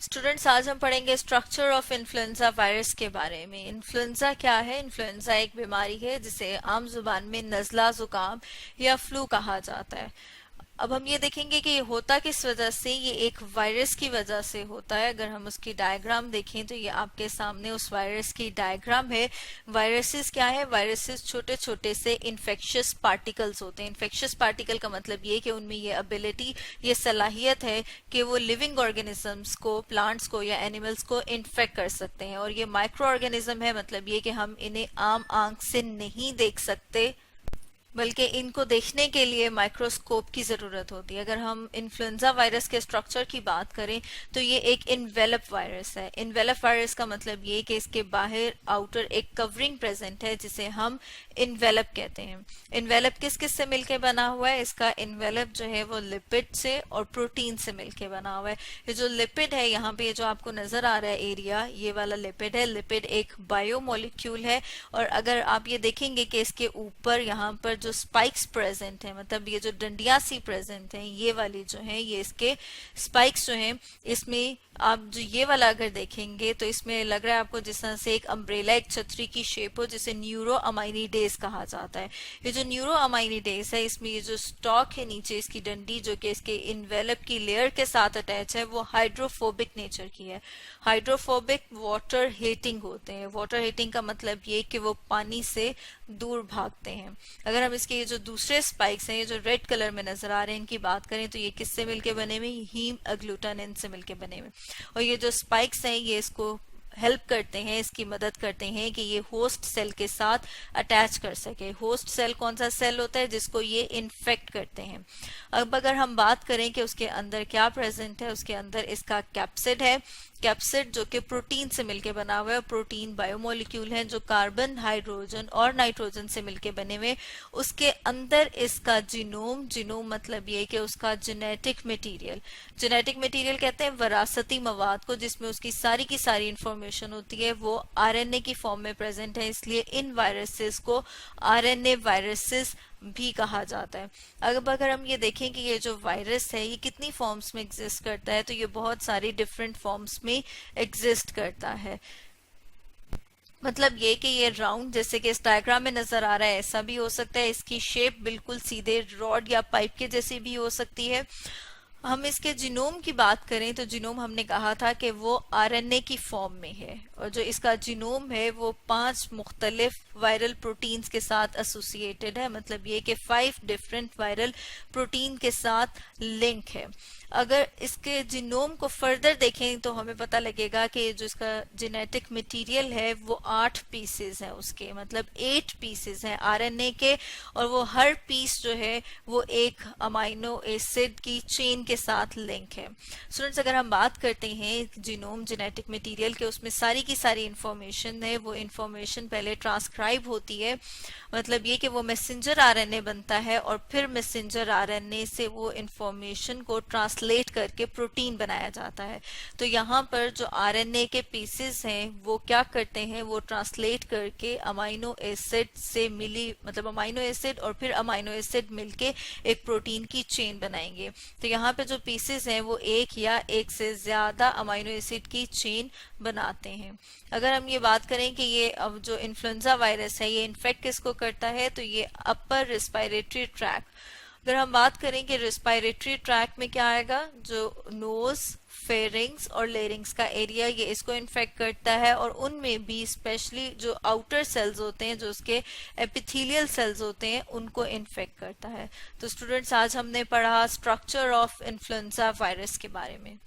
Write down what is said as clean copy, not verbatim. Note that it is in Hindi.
स्टूडेंट्स, आज हम पढ़ेंगे स्ट्रक्चर ऑफ इन्फ्लुएंजा वायरस के बारे में। इन्फ्लुएंजा क्या है? इन्फ्लुएंजा एक बीमारी है जिसे आम जुबान में नज़ला जुकाम या फ्लू कहा जाता है। अब हम ये देखेंगे कि ये होता किस वजह से। ये एक वायरस की वजह से होता है। अगर हम उसकी डायग्राम देखें तो ये आपके सामने उस वायरस की डायग्राम है। वायरसेस क्या है? वायरसेस छोटे छोटे से इन्फेक्शियस पार्टिकल्स होते हैं। इन्फेक्शियस पार्टिकल का मतलब ये कि उनमें ये एबिलिटी, ये सलाहियत है कि वो लिविंग ऑर्गेनिजम्स को, प्लांट्स को या एनिमल्स को इन्फेक्ट कर सकते हैं। और ये माइक्रो ऑर्गेनिज्म है, मतलब ये कि हम इन्हें आम आंख से नहीं देख सकते, बल्कि इनको देखने के लिए माइक्रोस्कोप की जरूरत होती है। अगर हम इन्फ्लुएंजा वायरस के स्ट्रक्चर की बात करें तो ये एक इन्वेलप वायरस है। इन्वेलप वायरस का मतलब ये कि इसके बाहर आउटर एक कवरिंग प्रेजेंट है जिसे हम इन्वेलप कहते हैं। इन्वेलप किस किस से मिलकर बना हुआ है? इसका इन्वेलप जो है वो लिपिड से और प्रोटीन से मिलकर बना हुआ है। ये जो लिपिड है, यहाँ पे जो आपको नजर आ रहा है एरिया, ये वाला लिपिड है। लिपिड एक बायोमोलिक्यूल है और अगर आप ये देखेंगे कि इसके ऊपर यहाँ पर जो स्पाइक्स प्रेजेंट है, मतलब ये जो डंडियां सी प्रेजेंट है, ये वाली जो है, ये इसके स्पाइक्स जो हैं, इसमें आप जो ये वाला अगर देखेंगे तो इसमें लग रहा है आपको जिस तरह से एक अम्ब्रेला, एक छतरी की शेप हो, जिसे न्यूरो अमाइनिडेज कहा जाता है। ये जो न्यूरो अमाइनिडेज है, इसमें ये जो स्टॉक है नीचे, इसकी डंडी जो कि इसके इन्वेलप की लेयर के साथ अटैच है, वो हाइड्रोफोबिक नेचर की है। हाइड्रोफोबिक वाटर हीटिंग होते हैं। वाटर हीटिंग का मतलब ये कि वो पानी से दूर भागते हैं। अगर हम इसके ये जो दूसरे स्पाइक्स हैं, ये जो रेड कलर में नजर आ रहे हैं, इनकी बात करें तो ये किससे मिलके बने हुए? हीम अग्लूटानिन से मिलके बने हुए। और ये जो स्पाइक्स हैं ये इसको हेल्प करते हैं, इसकी मदद करते हैं कि ये होस्ट सेल के साथ अटैच कर सके। होस्ट सेल कौन सा सेल होता है? जिसको ये इन्फेक्ट करते हैं। अब अगर हम बात करें कि उसके अंदर क्या प्रेजेंट है, उसके अंदर इसका कैप्सिड है। कैप्सिड जो कि प्रोटीन से मिलकर बना हुआ है। प्रोटीन बायोमोलिक्यूल है जो कार्बन, हाइड्रोजन और नाइट्रोजन से मिलकर बने हुए। उसके अंदर इसका जीनोम, जीनोम मतलब ये कि उसका जेनेटिक मटेरियल, जेनेटिक मटेरियल कहते हैं वरासती मवाद को, जिसमें उसकी सारी की सारी इंफॉर्मेशन होती है, वो आरएनए की फॉर्म में प्रेजेंट है। इसलिए इन वायरसेस को आरएनए वायरसेस भी कहा जाता है। अब अगर हम ये देखें कि ये जो वायरस है ये कितनी फॉर्म्स में एग्जिस्ट करता है, तो ये बहुत सारी डिफरेंट फॉर्म्स में एग्जिस्ट करता है। मतलब ये कि ये राउंड, जैसे कि इस डायग्राम में नजर आ रहा है, ऐसा भी हो सकता है। इसकी शेप बिल्कुल सीधे रॉड या पाइप के जैसी भी हो सकती है। हम इसके जीनोम की बात करें तो जीनोम हमने कहा था कि वो आरएनए की फॉर्म में है, और जो इसका जीनोम है वो 5 मुख्तलिफ वायरल प्रोटीन्स के साथ एसोसिएटेड है। मतलब ये कि 5 डिफरेंट वायरल प्रोटीन के साथ लिंक है। अगर इसके जीनोम को फर्दर देखें तो हमें पता लगेगा कि जो इसका जेनेटिक मटेरियल है वो 8 पीसेस हैं उसके, मतलब 8 पीसेस हैं आरएनए के, और वो हर पीस जो है वो एक अमाइनो एसिड की चेन के साथ लिंक है। स्टूडेंट्स, अगर हम बात करते हैं जीनोम, जेनेटिक मटेरियल के, उसमें सारी की सारी इंफॉर्मेशन है। वो इंफॉर्मेशन पहले ट्रांसक्राइब होती है, मतलब ये कि वो मैसेंजर आरएनए बनता है और फिर मैसेंजर आरएनए से वो इंफॉर्मेशन को ट्रांसलेट करके प्रोटीन बनाया जाता है। तो यहाँ पर जो आरएनए के पीसेस हैं वो क्या करते हैं? वो ट्रांसलेट करके अमाइनो एसिड से मिली, मतलब अमाइनो एसिड और फिर अमाइनो एसिड मिलके एक प्रोटीन की चेन बनाएंगे। तो यहाँ पे जो पीसेस हैं वो एक या एक से ज्यादा अमाइनो एसिड की चेन बनाते हैं। अगर हम ये बात करें कि ये अब जो इन्फ्लुएंजा वायरस है ये इन्फेक्ट किसको करता है, तो ये अपर रिस्पायरेटरी ट्रैक्ट। अगर हम बात करें कि रिस्पायरेटरी ट्रैक्ट में क्या आएगा, जो नोज, फेरिंग्स और लेरिंग्स का एरिया, ये इसको इन्फेक्ट करता है। और उनमें भी स्पेशली जो आउटर सेल्स होते हैं, जो उसके एपिथेलियल सेल्स होते हैं, उनको इन्फेक्ट करता है। तो स्टूडेंट्स, आज हमने पढ़ा स्ट्रक्चर ऑफ इन्फ्लुएंजा वायरस के बारे में।